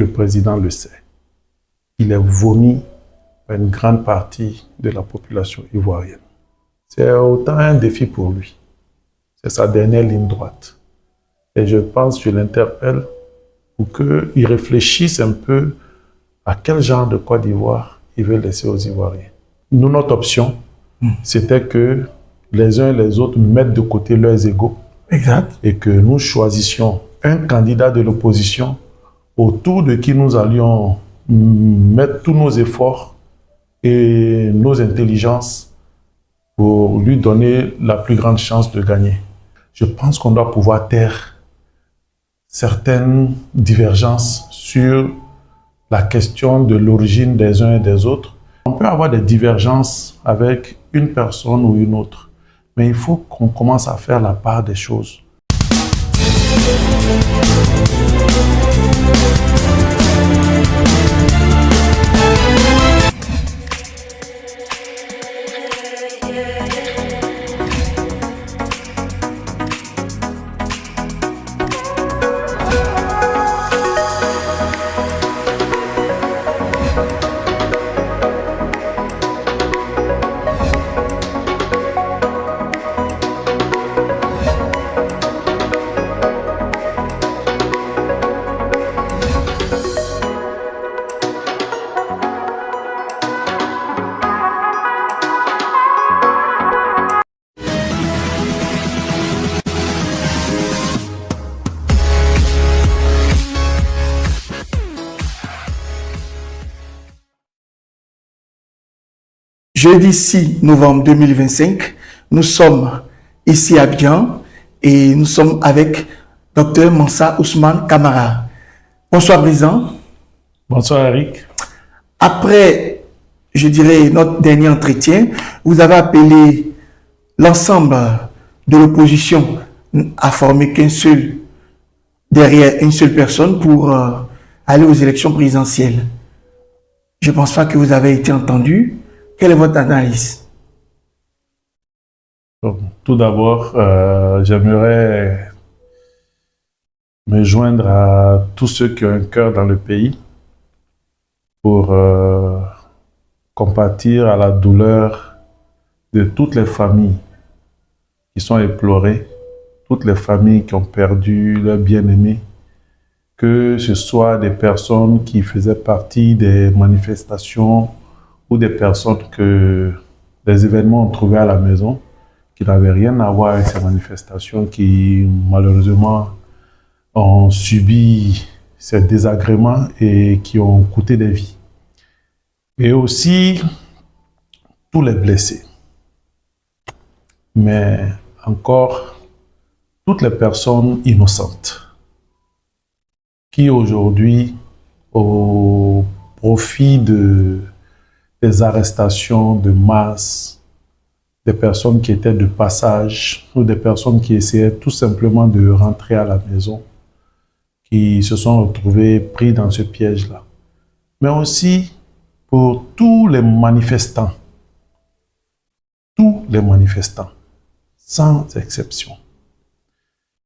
Le président le sait. Il est vomi par une grande partie de la population ivoirienne. C'est autant un défi pour lui. C'est sa dernière ligne droite. Et je pense, je l'interpelle pour qu'il réfléchisse un peu à quel genre de Côte d'Ivoire il veut laisser aux Ivoiriens. Nous, notre option, c'était que les uns et les autres mettent de côté leurs égos. Exact. Et que nous choisissions un candidat de l'opposition autour de qui nous allions mettre tous nos efforts et nos intelligences pour lui donner la plus grande chance de gagner. Je pense qu'on doit pouvoir taire certaines divergences sur la question de l'origine des uns et des autres. On peut avoir des divergences avec une personne ou une autre, mais il faut qu'on commence à faire la part des choses. Jeudi 6 novembre 2025, nous sommes ici à Abidjan et nous sommes avec Dr Mansa Ousmane Camara. Bonsoir, président. Bonsoir, Eric. Après, je dirais, notre dernier entretien, vous avez appelé l'ensemble de l'opposition à former qu'un seul, derrière une seule personne pour aller aux élections présidentielles. Je ne pense pas que vous avez été entendu. Quelle est votre analyse? Tout d'abord, j'aimerais me joindre à tous ceux qui ont un cœur dans le pays pour compatir à la douleur de toutes les familles qui sont éplorées, toutes les familles qui ont perdu leurs bien-aimés, que ce soit des personnes qui faisaient partie des manifestations ou des personnes que des événements ont trouvés à la maison, qui n'avaient rien à voir avec ces manifestations, qui malheureusement ont subi ces désagréments et qui ont coûté des vies. Et aussi tous les blessés. Mais encore toutes les personnes innocentes qui aujourd'hui, au profit des arrestations de masse, des personnes qui étaient de passage ou des personnes qui essayaient tout simplement de rentrer à la maison, qui se sont retrouvés pris dans ce piège-là. Mais aussi pour tous les manifestants, sans exception.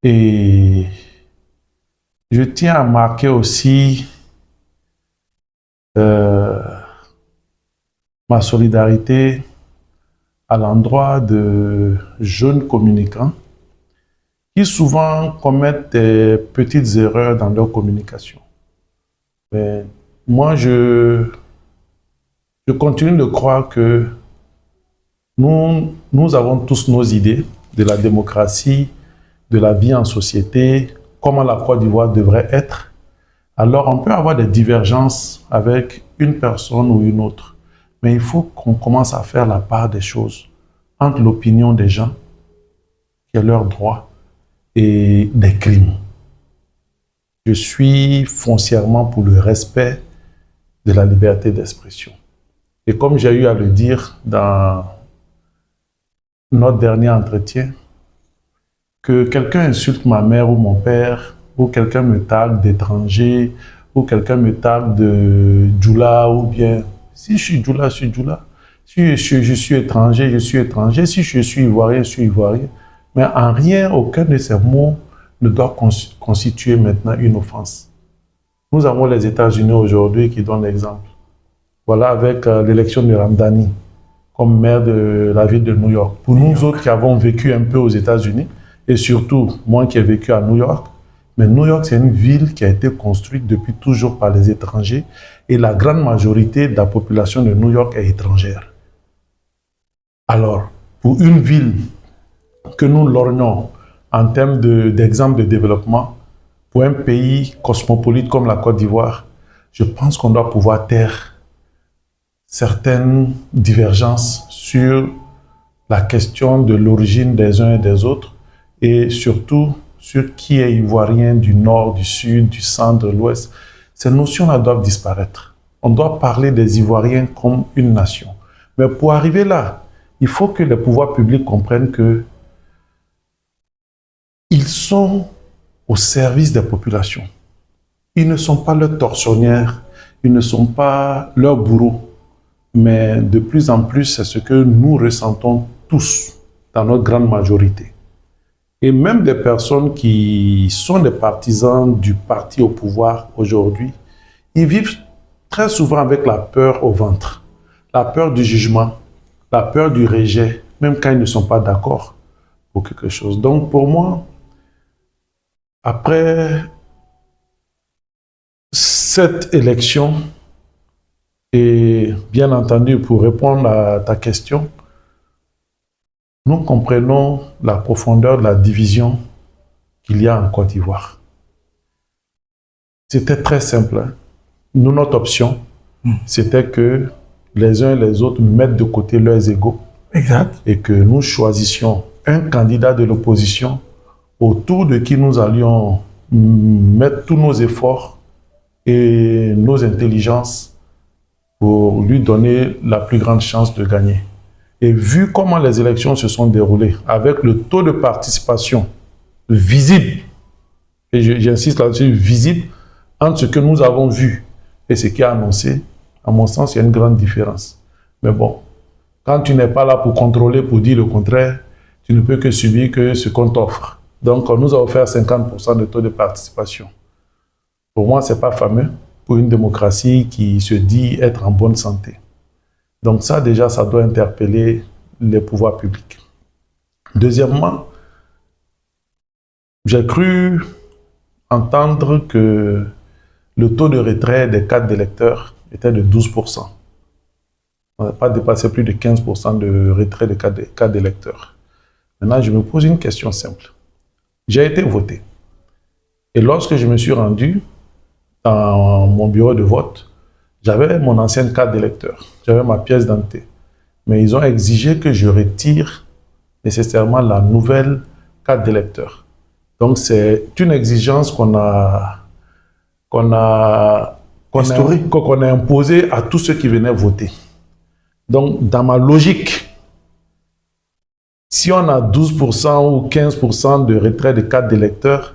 Et je tiens à marquer aussi ma solidarité à l'endroit de jeunes communicants qui souvent commettent des petites erreurs dans leur communication. Mais moi, je continue de croire que nous avons tous nos idées de la démocratie, de la vie en société, comment la Côte d'Ivoire devrait être. Alors, on peut avoir des divergences avec une personne ou une autre, mais il faut qu'on commence à faire la part des choses entre l'opinion des gens, qui est leur droit, et des crimes. Je suis foncièrement pour le respect de la liberté d'expression. Et comme j'ai eu à le dire dans notre dernier entretien, que quelqu'un insulte ma mère ou mon père, ou quelqu'un me tague d'étranger, ou quelqu'un me tague de djoula, ou bien si je suis djoula, je suis djoula. Si je suis étranger, je suis étranger. Si je suis ivoirien, je suis ivoirien. Mais en rien, aucun de ces mots ne doit constituer maintenant une offense. Nous avons les États-Unis aujourd'hui qui donnent l'exemple. Voilà, avec l'élection de Ramdani comme maire de la ville de New York. Pour nous autres qui avons vécu un peu aux États-Unis, et surtout moi qui ai vécu à New York, mais New York, c'est une ville qui a été construite depuis toujours par les étrangers et la grande majorité de la population de New York est étrangère. Alors, pour une ville que nous lorgnons en termes d'exemple de développement, pour un pays cosmopolite comme la Côte d'Ivoire, je pense qu'on doit pouvoir taire certaines divergences sur la question de l'origine des uns et des autres et surtout sur qui est ivoirien du nord, du sud, du centre, de l'ouest. Ces notions-là doivent disparaître. On doit parler des Ivoiriens comme une nation. Mais pour arriver là, il faut que les pouvoirs publics comprennent que ils sont au service des populations. Ils ne sont pas leurs tortionnaires, ils ne sont pas leurs bourreaux. Mais de plus en plus, c'est ce que nous ressentons tous, dans notre grande majorité. Et même des personnes qui sont des partisans du parti au pouvoir aujourd'hui, ils vivent très souvent avec la peur au ventre, la peur du jugement, la peur du rejet, même quand ils ne sont pas d'accord pour quelque chose. Donc pour moi, après cette élection, et bien entendu, pour répondre à ta question, nous comprenons la profondeur de la division qu'il y a en Côte d'Ivoire. C'était très simple. Hein? Nous, notre option, c'était que les uns et les autres mettent de côté leurs égos. Exact. Et que nous choisissions un candidat de l'opposition autour de qui nous allions mettre tous nos efforts et nos intelligences pour lui donner la plus grande chance de gagner. Et vu comment les élections se sont déroulées, avec le taux de participation visible, et j'insiste là-dessus, visible, entre ce que nous avons vu et ce qui est annoncé, à mon sens, il y a une grande différence. Mais bon, quand tu n'es pas là pour contrôler, pour dire le contraire, tu ne peux que subir que ce qu'on t'offre. Donc, on nous a offert 50% de taux de participation. Pour moi, ce n'est pas fameux pour une démocratie qui se dit être en bonne santé. Donc ça, déjà, ça doit interpeller les pouvoirs publics. Deuxièmement, j'ai cru entendre que le taux de retrait des cartes d'électeurs était de 12%. On n'a pas dépassé plus de 15% de retrait des cartes d'électeurs. Maintenant, je me pose une question simple. J'ai été voté. Et lorsque je me suis rendu dans mon bureau de vote, j'avais mon ancienne carte d'électeur, j'avais ma pièce d'identité. Mais ils ont exigé que je retire nécessairement la nouvelle carte d'électeur. Donc c'est une exigence qu'on a imposée à tous ceux qui venaient voter. Donc dans ma logique, si on a 12% ou 15% de retrait de carte d'électeur,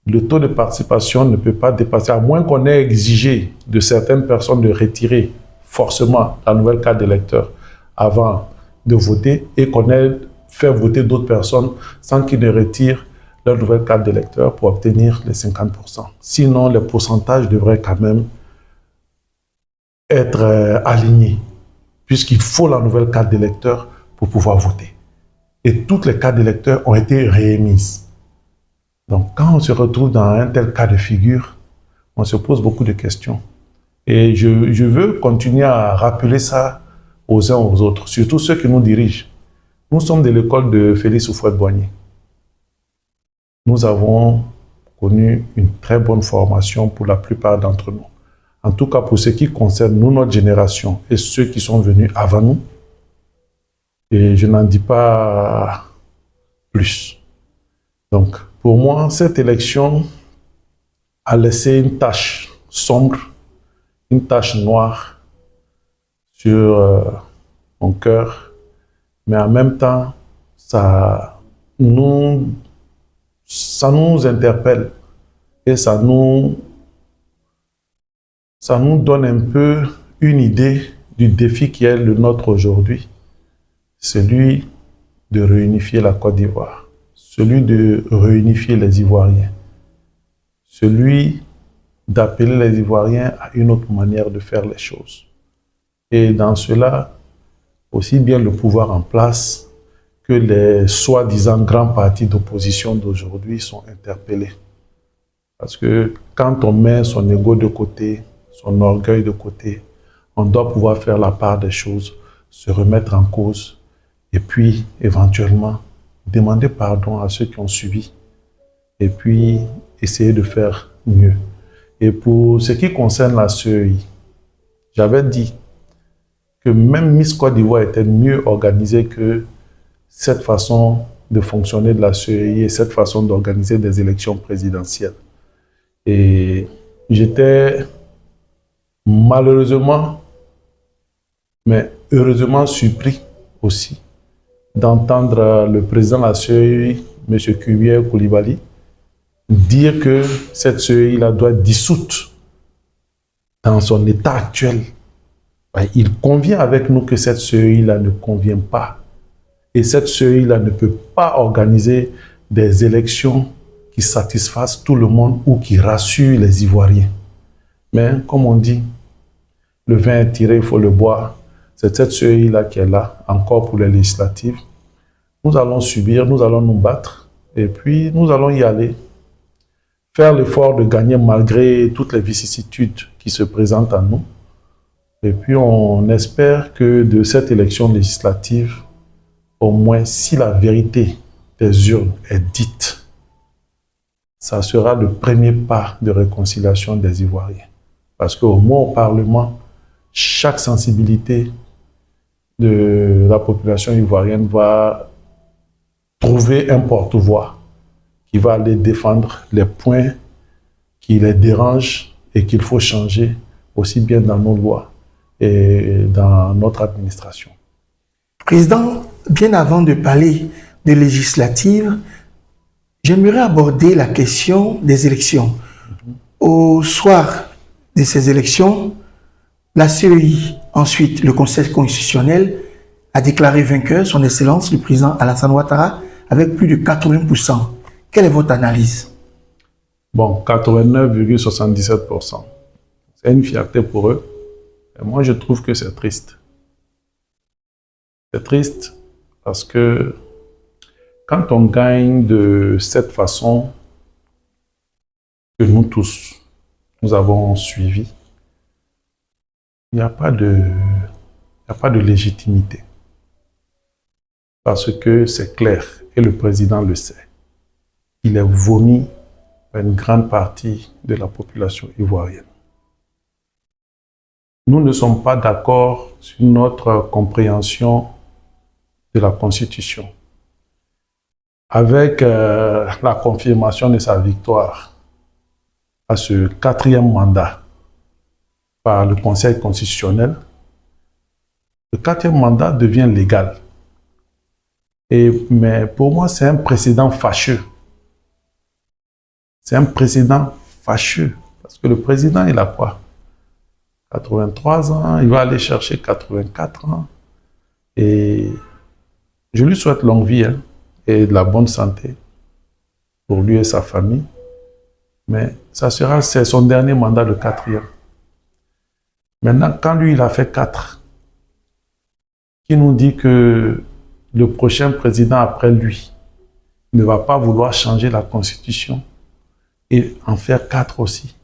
le taux de participation ne peut pas dépasser, à moins qu'on ait exigé de certaines personnes de retirer forcément la nouvelle carte d'électeur avant de voter et qu'on ait fait voter d'autres personnes sans qu'ils ne retirent leur nouvelle carte d'électeur pour obtenir les 50%. Sinon, les pourcentages devraient quand même être alignés, puisqu'il faut la nouvelle carte d'électeur pour pouvoir voter. Et toutes les cartes d'électeurs ont été réémises. Donc, quand on se retrouve dans un tel cas de figure, on se pose beaucoup de questions. Et je veux continuer à rappeler ça aux uns aux autres, surtout ceux qui nous dirigent. Nous sommes de l'école de Félix Houphouët-Boigny. Nous avons connu une très bonne formation pour la plupart d'entre nous. En tout cas, pour ce qui concerne nous, notre génération, et ceux qui sont venus avant nous. Et je n'en dis pas plus. Donc, pour moi, cette élection a laissé une tache sombre, une tache noire sur mon cœur, mais en même temps, ça nous interpelle et ça nous donne un peu une idée du défi qui est le nôtre aujourd'hui, celui de réunifier la Côte d'Ivoire, celui de réunifier les Ivoiriens, celui d'appeler les Ivoiriens à une autre manière de faire les choses. Et dans cela, aussi bien le pouvoir en place que les soi-disant grands partis d'opposition d'aujourd'hui sont interpellés. Parce que quand on met son ego de côté, son orgueil de côté, on doit pouvoir faire la part des choses, se remettre en cause et puis éventuellement demander pardon à ceux qui ont subi et puis essayer de faire mieux. Et pour ce qui concerne la CEI, j'avais dit que même Miss Côte d'Ivoire était mieux organisée que cette façon de fonctionner de la CEI et cette façon d'organiser des élections présidentielles. Et j'étais malheureusement, mais heureusement surpris aussi d'entendre le président de la CEI, M. Kubier Koulibaly, dire que cette CEI-là doit être dissoute dans son état actuel. Il convient avec nous que cette CEI-là ne convient pas. Et cette CEI-là ne peut pas organiser des élections qui satisfassent tout le monde ou qui rassurent les Ivoiriens. Mais comme on dit, le vin est tiré, il faut le boire. C'est cette CEI-là qui est là, encore pour les législatives. Nous allons subir, nous allons nous battre, et puis nous allons y aller. Faire l'effort de gagner malgré toutes les vicissitudes qui se présentent à nous. Et puis on espère que de cette élection législative, au moins si la vérité des urnes est dite, ça sera le premier pas de réconciliation des Ivoiriens. Parce qu'au moins au Parlement, chaque sensibilité de la population ivoirienne va trouver un porte-voix qui va aller défendre les points qui les dérangent et qu'il faut changer aussi bien dans nos lois et dans notre administration. Président, bien avant de parler de législative, j'aimerais aborder la question des élections. Au soir de ces élections, la CEI, ensuite le Conseil constitutionnel, a déclaré vainqueur son Excellence le président Alassane Ouattara avec plus de 80%. Quelle est votre analyse? Bon, 89,77%. C'est une fierté pour eux. Et moi, je trouve que c'est triste. C'est triste parce que quand on gagne de cette façon que nous tous, nous avons suivi, il n'y a pas de légitimité. Parce que c'est clair, et le président le sait. Il est vomi par une grande partie de la population ivoirienne. Nous ne sommes pas d'accord sur notre compréhension de la Constitution. Avec la confirmation de sa victoire à ce 4e mandat par le Conseil constitutionnel, le 4e mandat devient légal. Mais pour moi, c'est un précédent fâcheux. C'est un précédent fâcheux. Parce que le président, il a quoi? 83 ans, il va aller chercher 84 ans. Et je lui souhaite longue vie et de la bonne santé pour lui et sa famille. Mais c'est son dernier mandat de 4e. Maintenant, quand lui, il a fait 4, qui nous dit que le prochain président après lui ne va pas vouloir changer la Constitution et en faire 4 aussi.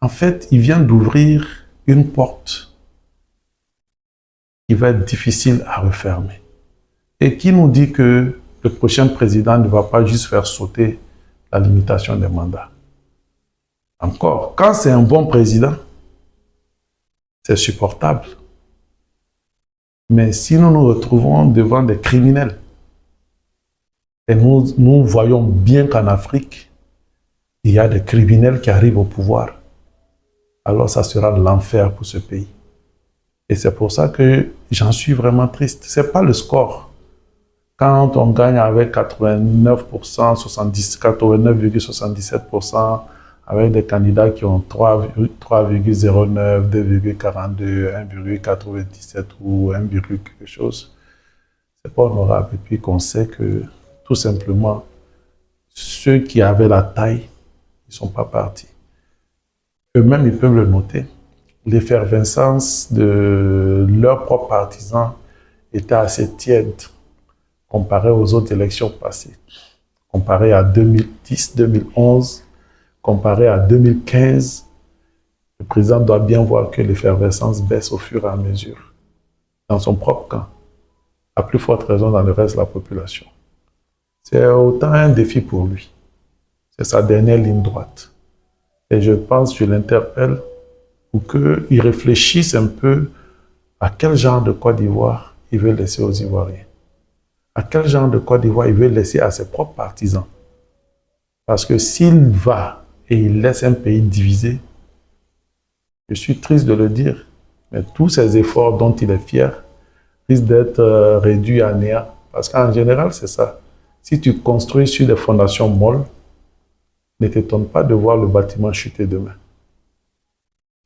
En fait, il vient d'ouvrir une porte qui va être difficile à refermer. Et qui nous dit que le prochain président ne va pas juste faire sauter la limitation des mandats. Encore, quand c'est un bon président, c'est supportable. Mais si nous nous retrouvons devant des criminels, et nous voyons bien qu'en Afrique, il y a des criminels qui arrivent au pouvoir, alors ça sera l'enfer pour ce pays. Et c'est pour ça que j'en suis vraiment triste. Ce n'est pas le score. Quand on gagne avec 89%, 89,77%, avec des candidats qui ont 3,09, 2,42, 1,97 ou 1, quelque chose, c'est pas honorable. Et puis qu'on sait que tout simplement, ceux qui avaient la taille, ils ne sont pas partis. eux-mêmes, ils peuvent le noter. L'effervescence de leurs propres partisans était assez tiède comparé aux autres élections passées. Comparé à 2010, 2011, comparé à 2015, le président doit bien voir que l'effervescence baisse au fur et à mesure dans son propre camp, à plus forte raison dans le reste de la population. C'est autant un défi pour lui. C'est sa dernière ligne droite. Et je pense, je l'interpelle pour qu'il réfléchisse un peu à quel genre de Côte d'Ivoire il veut laisser aux Ivoiriens. À quel genre de Côte d'Ivoire il veut laisser à ses propres partisans. Parce que s'il va et il laisse un pays divisé, je suis triste de le dire, mais tous ces efforts dont il est fier risquent d'être réduits à néant. Parce qu'en général, c'est ça. Si tu construis sur des fondations molles, ne t'étonne pas de voir le bâtiment chuter demain.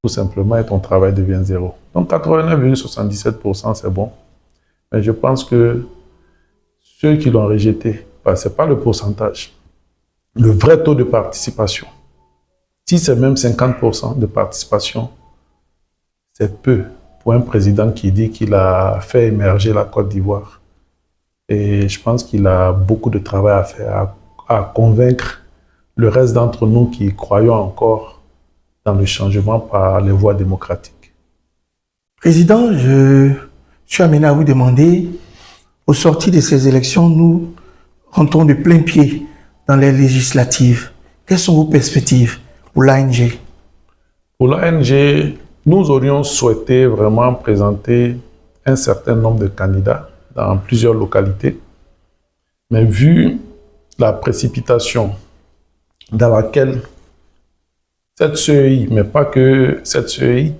Tout simplement, et ton travail devient zéro. Donc 89,77%, c'est bon. Mais je pense que ceux qui l'ont rejeté, ce n'est pas le pourcentage. Le vrai taux de participation, si c'est même 50% de participation, c'est peu pour un président qui dit qu'il a fait émerger la Côte d'Ivoire. Et je pense qu'il a beaucoup de travail à faire, à convaincre le reste d'entre nous qui croyons encore dans le changement par les voies démocratiques. Président, je suis amené à vous demander, au sortir de ces élections, nous rentrons de plein pied dans les législatives. Quelles sont vos perspectives pour l'ANG? Pour l'ANG, nous aurions souhaité vraiment présenter un certain nombre de candidats dans plusieurs localités. Mais vu la précipitation dans laquelle cette CEI, mais pas que cette CEI,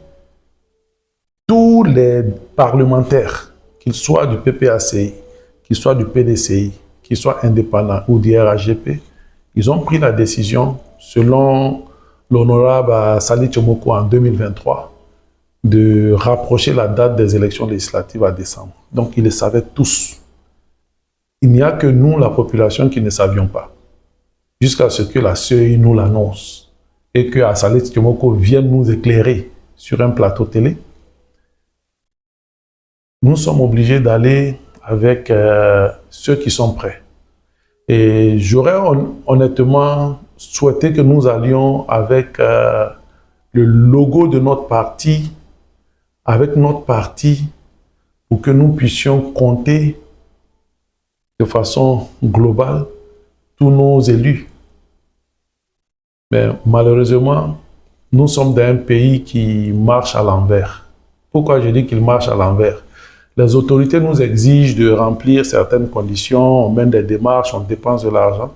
tous les parlementaires, qu'ils soient du PPACI, qu'ils soient du PDCI, qu'ils soient indépendants ou du RHGP, ils ont pris la décision, selon l'honorable Sali Tchomoko en 2023, de rapprocher la date des élections législatives à décembre. Donc, ils le savaient tous. Il n'y a que nous, la population, qui ne savions pas. Jusqu'à ce que la CEI nous l'annonce et que Sali Tchomoko vienne nous éclairer sur un plateau télé. Nous sommes obligés d'aller avec ceux qui sont prêts. Et j'aurais honnêtement souhaité que nous allions avec le logo de notre parti, pour que nous puissions compter de façon globale tous nos élus. Mais malheureusement, nous sommes dans un pays qui marche à l'envers. Pourquoi je dis qu'il marche à l'envers? Les autorités nous exigent de remplir certaines conditions, on mène des démarches, on dépense de l'argent.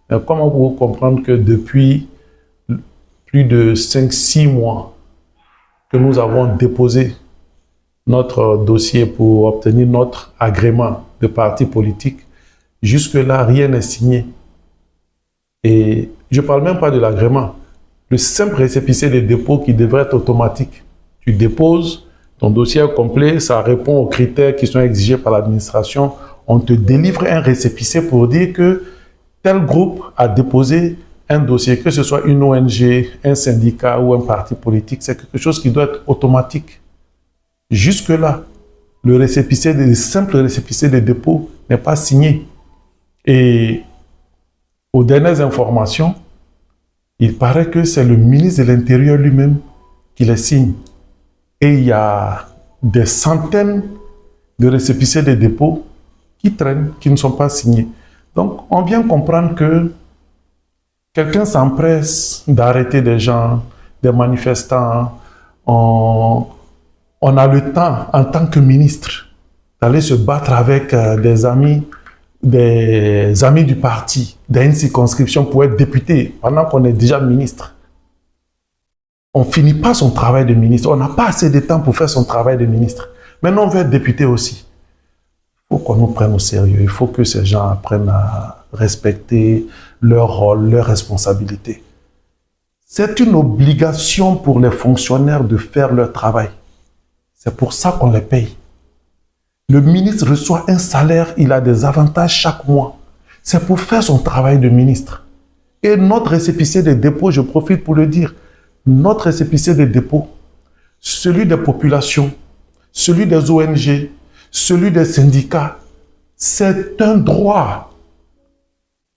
Mais comment vous comprendre que depuis plus de 5-6 mois que nous avons déposé notre dossier pour obtenir notre agrément de parti politique, jusque-là, rien n'est signé. Et je ne parle même pas de l'agrément. Le simple récépissé des dépôts qui devrait être automatique. Tu déposes, ton dossier est complet, ça répond aux critères qui sont exigés par l'administration. On te délivre un récépissé pour dire que tel groupe a déposé un dossier, que ce soit une ONG, un syndicat ou un parti politique. C'est quelque chose qui doit être automatique. Jusque-là, le simple récépissé des dépôts n'est pas signé. Et aux dernières informations, il paraît que c'est le ministre de l'Intérieur lui-même qui les signe. Et il y a des centaines de récépissés de dépôts qui traînent, qui ne sont pas signés. Donc, on vient comprendre que quelqu'un s'empresse d'arrêter des gens, des manifestants. On a le temps, en tant que ministre, d'aller se battre avec des amis du parti, d'une circonscription pour être député, pendant qu'on est déjà ministre. On ne finit pas son travail de ministre. On n'a pas assez de temps pour faire son travail de ministre. Maintenant, on veut être député aussi. Il faut qu'on nous prenne au sérieux. Il faut que ces gens apprennent à respecter leur rôle, leurs responsabilités. C'est une obligation pour les fonctionnaires de faire leur travail. C'est pour ça qu'on les paye. Le ministre reçoit un salaire, il a des avantages chaque mois. C'est pour faire son travail de ministre. Et notre récépissé de dépôt, je profite pour le dire, notre récépissé de dépôt, celui des populations, celui des ONG, celui des syndicats, c'est un droit.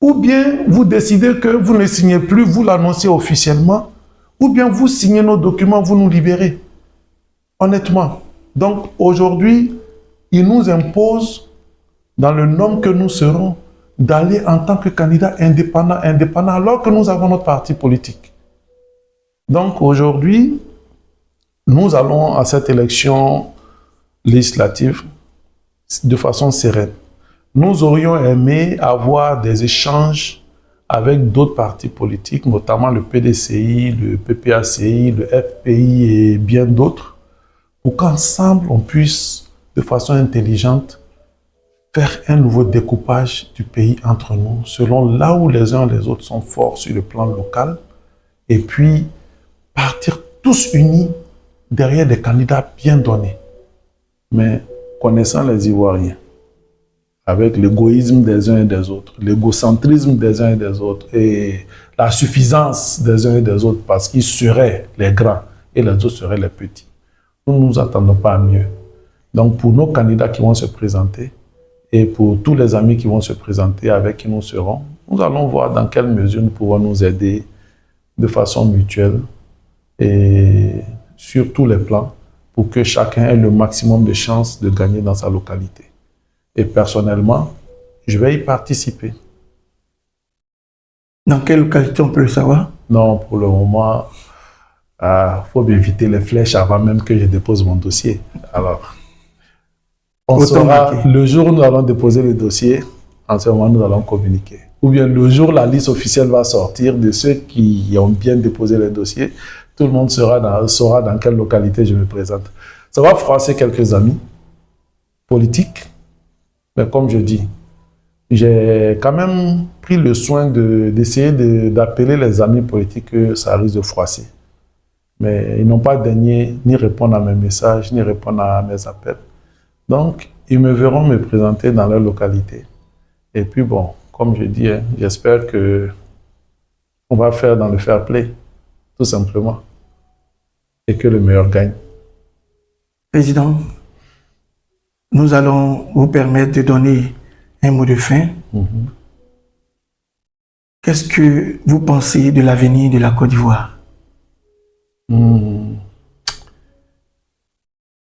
Ou bien vous décidez que vous ne signez plus, vous l'annoncez officiellement, ou bien vous signez nos documents, vous nous libérez. Honnêtement. Donc aujourd'hui, il nous impose, dans le nombre que nous serons, d'aller en tant que candidat indépendant, alors que nous avons notre parti politique. Donc aujourd'hui, nous allons à cette élection législative de façon sereine. Nous aurions aimé avoir des échanges avec d'autres partis politiques, notamment le PDCI, le PPACI, le FPI et bien d'autres, pour qu'ensemble on puisse, de façon intelligente, faire un nouveau découpage du pays entre nous, selon là où les uns et les autres sont forts sur le plan local, et puis partir tous unis derrière des candidats bien donnés. Mais connaissant les Ivoiriens, avec l'égoïsme des uns et des autres, l'égocentrisme des uns et des autres, et la suffisance des uns et des autres, parce qu'ils seraient les grands et les autres seraient les petits. Nous ne nous attendons pas à mieux. Donc pour nos candidats qui vont se présenter, et pour tous les amis qui vont se présenter avec qui nous serons, nous allons voir dans quelle mesure nous pouvons nous aider de façon mutuelle et sur tous les plans pour que chacun ait le maximum de chances de gagner dans sa localité. Et personnellement, je vais y participer. Dans quelle localité on peut le savoir? Non, pour le moment, il faut éviter les flèches avant même que je dépose mon dossier. Alors, on saura le jour où nous allons déposer le dossier, en ce moment nous allons communiquer. Ou bien le jour où la liste officielle va sortir de ceux qui ont bien déposé les dossiers, tout le monde saura dans quelle localité je me présente. Ça va froisser quelques amis politiques, mais comme je dis, j'ai quand même pris le soin d'essayer d'appeler les amis politiques que ça risque de froisser. Mais ils n'ont pas daigné ni répondre à mes messages, ni répondre à mes appels. Donc, ils me verront me présenter dans leur localité. Et puis bon, comme je dis, hein, j'espère qu'on va faire dans le fair play, tout simplement. Et que le meilleur gagne. Président, nous allons vous permettre de donner un mot de fin. Qu'est-ce que vous pensez de l'avenir de la Côte d'Ivoire?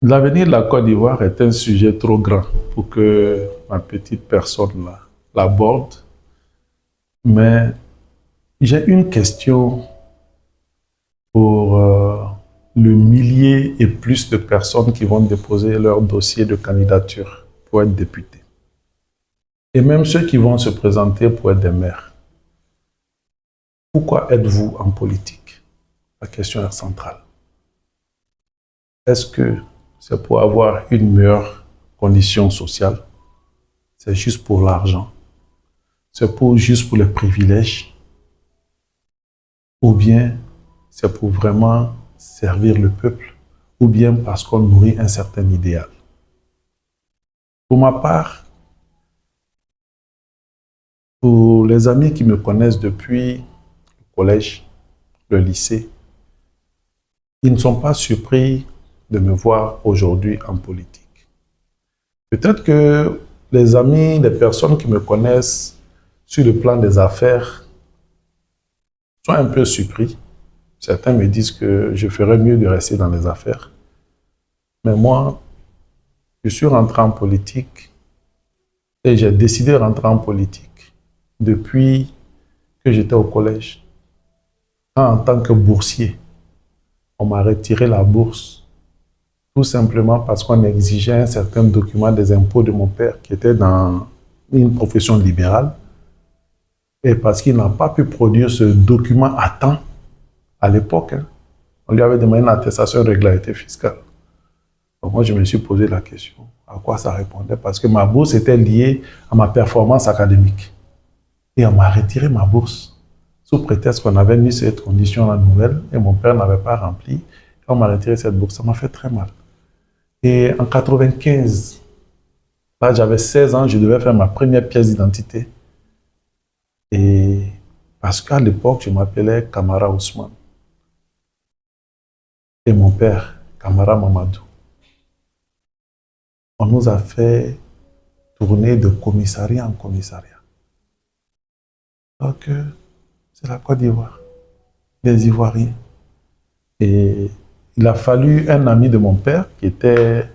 L'avenir de la Côte d'Ivoire est un sujet trop grand pour que ma petite personne l'aborde. Mais j'ai une question pour le millier et plus de personnes qui vont déposer leur dossier de candidature pour être députés. Et même ceux qui vont se présenter pour être des maires. Pourquoi êtes-vous en politique? La question est centrale. Est-ce que c'est pour avoir une meilleure condition sociale? C'est juste pour l'argent? C'est juste pour les privilèges? Ou bien c'est pour vraiment servir le peuple? Ou bien parce qu'on nourrit un certain idéal? Pour ma part, pour les amis qui me connaissent depuis le collège, le lycée, ils ne sont pas surpris de me voir aujourd'hui en politique. Peut-être que les amis, les personnes qui me connaissent sur le plan des affaires sont un peu surpris. Certains me disent que je ferais mieux de rester dans les affaires. Mais moi, je suis rentré en politique et j'ai décidé de rentrer en politique depuis que j'étais au collège. En tant que boursier, on m'a retiré la bourse tout simplement parce qu'on exigeait un certain document des impôts de mon père qui était dans une profession libérale et parce qu'il n'a pas pu produire ce document à temps à l'époque. On lui avait demandé une attestation de régularité fiscale. Donc moi, je me suis posé la question, à quoi ça répondait? Parce que ma bourse était liée à ma performance académique. Et on m'a retiré ma bourse sous prétexte qu'on avait mis cette condition la nouvelle et mon père n'avait pas rempli. Et on m'a retiré cette bourse. Ça m'a fait très mal. Et en 1995, là j'avais 16 ans, je devais faire ma première pièce d'identité. Et parce qu'à l'époque, je m'appelais Kamara Ousmane. et mon père, Camara Mamadou. On nous a fait tourner de commissariat en commissariat. Donc, c'est la Côte d'Ivoire, les Ivoiriens. Et il a fallu un ami de mon père qui était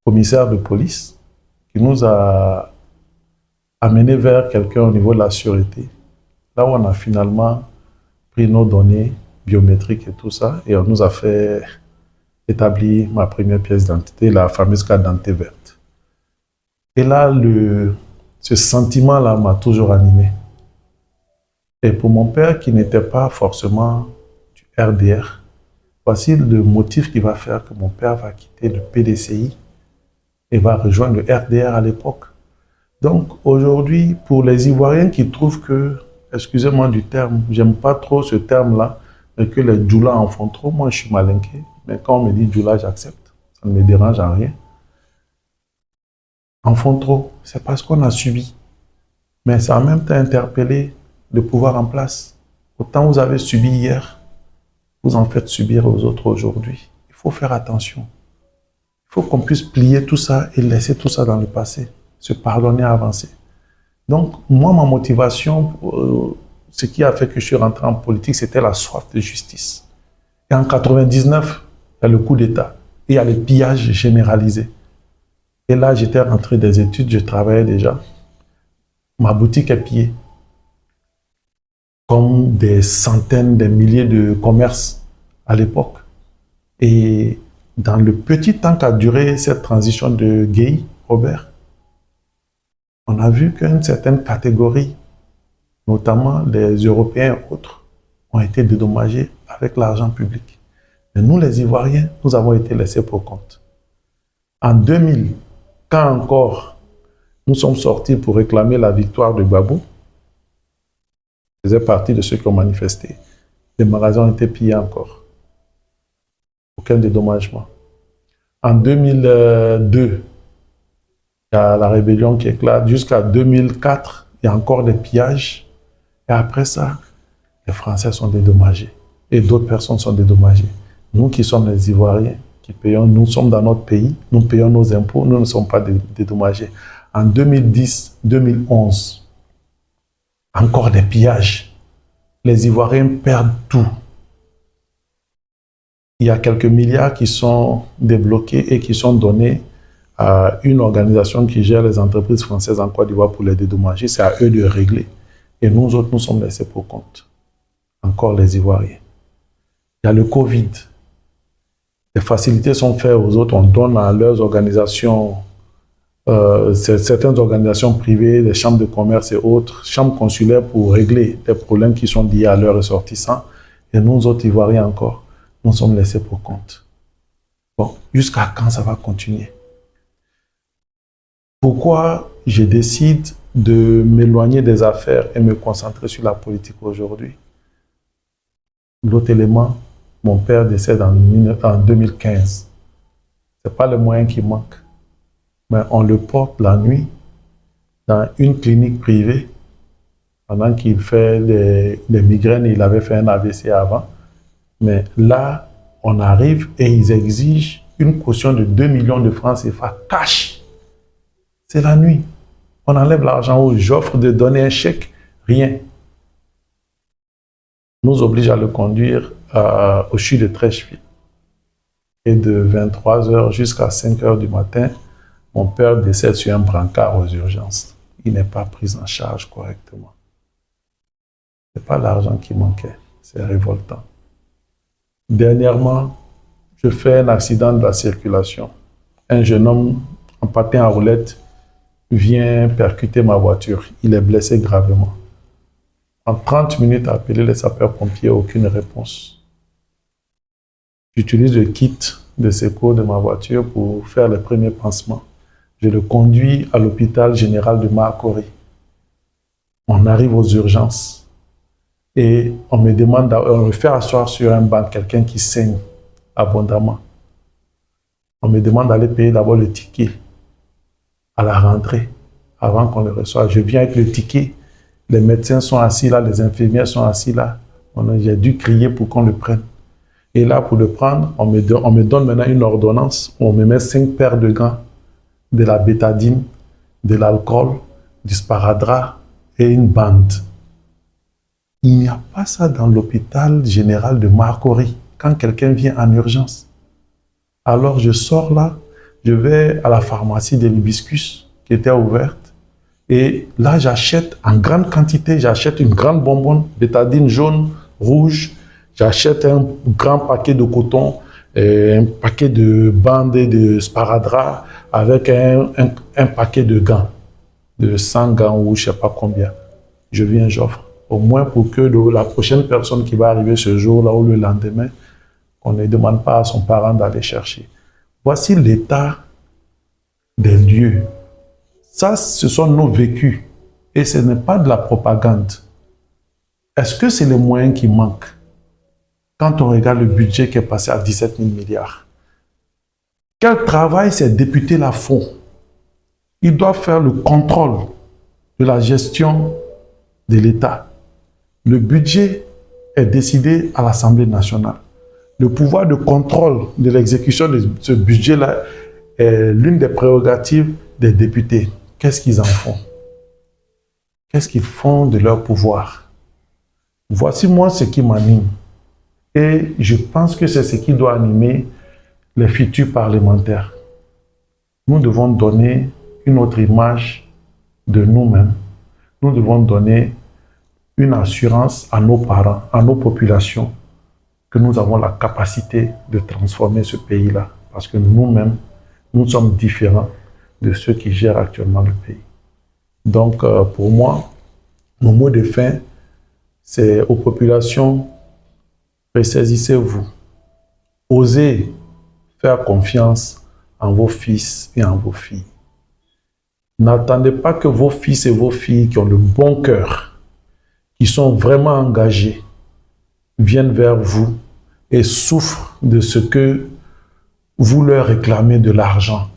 commissaire de police, qui nous a amené vers quelqu'un au niveau de la sûreté, là où on a finalement pris nos données biométriques et tout ça, et on nous a fait établir ma première pièce d'identité, la fameuse carte d'identité verte. Et là, ce sentiment-là m'a toujours animé. Et pour mon père, qui n'était pas forcément du RDR, voici le motif qui va faire que mon père va quitter le PDCI et va rejoindre le RDR à l'époque. Donc aujourd'hui, pour les Ivoiriens qui trouvent que, excusez-moi du terme, j'aime pas trop ce terme-là, mais que les djoulas en font trop, moi je suis malinqué. Mais quand on me dit djoula, j'accepte. Ça ne me dérange en rien. En font trop, c'est parce qu'on a subi. Mais ça a en même temps interpellé le pouvoir en place. Autant vous avez subi hier, vous en faites subir aux autres aujourd'hui. Il faut faire attention. Il faut qu'on puisse plier tout ça et laisser tout ça dans le passé. Se pardonner, avancer. Donc, moi, ma motivation, ce qui a fait que je suis rentré en politique, c'était la soif de justice. Et en 99, il y a le coup d'État. Et il y a le pillage généralisé. Et là, j'étais rentré des études, je travaillais déjà. Ma boutique est pillée. Comme des centaines, des milliers de commerces à l'époque. Et dans le petit temps qu'a duré cette transition de Guèye, Robert, on a vu qu'une certaine catégorie, notamment les Européens et autres, ont été dédommagés avec l'argent public. Mais nous, les Ivoiriens, nous avons été laissés pour compte. En 2000, quand encore nous sommes sortis pour réclamer la victoire de Gbagbo, je faisais partie de ceux qui ont manifesté. Les magasins ont été pillés encore. Aucun dédommagement. En 2002, il y a la rébellion qui éclate. Jusqu'à 2004, il y a encore des pillages. Et après ça, les Français sont dédommagés. Et d'autres personnes sont dédommagées. Nous qui sommes les Ivoiriens, qui payons, nous sommes dans notre pays, nous payons nos impôts, nous ne sommes pas dédommagés. En 2010, 2011, encore des pillages. Les Ivoiriens perdent tout. Il y a quelques milliards qui sont débloqués et qui sont donnés à une organisation qui gère les entreprises françaises en Côte d'Ivoire pour les dédommager. C'est à eux de régler. Et nous autres, nous sommes laissés pour compte. Encore les Ivoiriens. Il y a le Covid. Les facilités sont faites aux autres. On donne à leurs organisations, certaines organisations privées, des chambres de commerce et autres, chambres consulaires pour régler des problèmes qui sont liés à leurs ressortissants. Et nous autres Ivoiriens encore, nous sommes laissés pour compte. Bon, jusqu'à quand ça va continuer? Pourquoi je décide de m'éloigner des affaires et me concentrer sur la politique aujourd'hui? L'autre élément, mon père décède en 2015. Ce n'est pas le moyen qui manque. Mais on le porte la nuit dans une clinique privée pendant qu'il fait des migraines. Il avait fait un AVC avant. Mais là, on arrive et ils exigent une caution de 2 millions de francs CFA cash. C'est la nuit. On enlève l'argent où j'offre de donner un chèque, rien. Nous oblige à le conduire au CHU de Treichville. Et de 23 h jusqu'à 5 h du matin, mon père décède sur un brancard aux urgences. Il n'est pas pris en charge correctement. Ce n'est pas l'argent qui manquait, c'est révoltant. Dernièrement, je fais un accident de la circulation. Un jeune homme en patin à roulettes vient percuter ma voiture. Il est blessé gravement. En 30 minutes, à appeler les sapeurs-pompiers, aucune réponse. J'utilise le kit de secours de ma voiture pour faire les premiers pansements. Je le conduis à l'hôpital général de Makori. On arrive aux urgences et on me fait asseoir sur un banc quelqu'un qui saigne abondamment. On me demande d'aller payer d'abord le ticket à la rentrée, avant qu'on le reçoive. Je viens avec le ticket, les médecins sont assis là, les infirmières sont assis là. J'ai dû crier pour qu'on le prenne. Et là, pour le prendre, on me donne maintenant une ordonnance où on me met 5 paires de gants, de la bétadine, de l'alcool, du sparadrap et une bande. Il n'y a pas ça dans l'hôpital général de Marcory quand quelqu'un vient en urgence. Alors je sors là, je vais à la pharmacie de l'Hibiscus qui était ouverte et là j'achète en grande quantité, j'achète une grande bonbonne, bétadine jaune, rouge, j'achète un grand paquet de coton, un paquet de bandes et de sparadrap avec un paquet de gants, de 100 gants ou je ne sais pas combien. Je viens, j'offre. Au moins pour que la prochaine personne qui va arriver ce jour-là ou le lendemain, on ne demande pas à son parent d'aller chercher. Voici l'état des lieux. Ça, ce sont nos vécus. Et ce n'est pas de la propagande. Est-ce que c'est les moyens qui manquent? Quand on regarde le budget qui est passé à 17 000 milliards. Quel travail ces députés-là font? Ils doivent faire le contrôle de la gestion de l'État. Le budget est décidé à l'Assemblée nationale. Le pouvoir de contrôle de l'exécution de ce budget-là est l'une des prérogatives des députés. Qu'est-ce qu'ils en font? Qu'est-ce qu'ils font de leur pouvoir? Voici moi ce qui m'anime. Et je pense que c'est ce qui doit animer les futurs parlementaires. Nous devons donner une autre image de nous-mêmes. Nous devons donner une assurance à nos parents, à nos populations, que nous avons la capacité de transformer ce pays-là. Parce que nous-mêmes, nous sommes différents de ceux qui gèrent actuellement le pays. Donc, pour moi, mon mot de fin, c'est aux populations, ressaisissez-vous. Osez faire confiance en vos fils et en vos filles. N'attendez pas que vos fils et vos filles qui ont le bon cœur, qui sont vraiment engagés, viennent vers vous et souffrent de ce que vous leur réclamez de l'argent.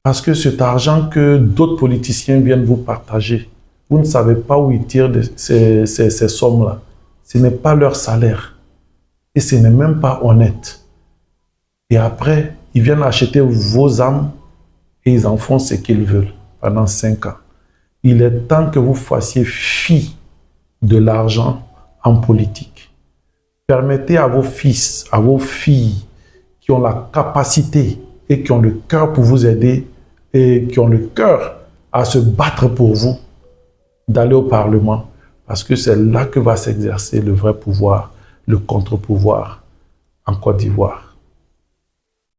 Parce que cet argent que d'autres politiciens viennent vous partager, vous ne savez pas où ils tirent ces sommes-là. Ce n'est pas leur salaire. Et ce n'est même pas honnête. Et après, ils viennent acheter vos âmes et ils en font ce qu'ils veulent pendant 5 ans. Il est temps que vous fassiez fi de l'argent en politique. Permettez à vos fils, à vos filles qui ont la capacité et qui ont le cœur pour vous aider et qui ont le cœur à se battre pour vous, d'aller au Parlement parce que c'est là que va s'exercer le vrai pouvoir, le contre-pouvoir en Côte d'Ivoire.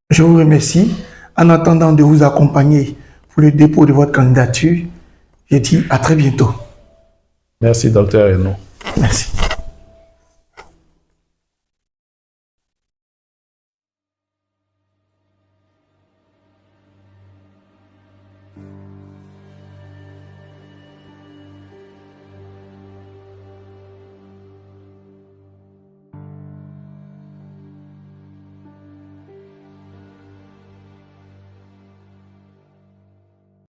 Je vous remercie. En attendant de vous accompagner pour le dépôt de votre candidature, je dis à très bientôt. Merci, Dr. Eno. Merci.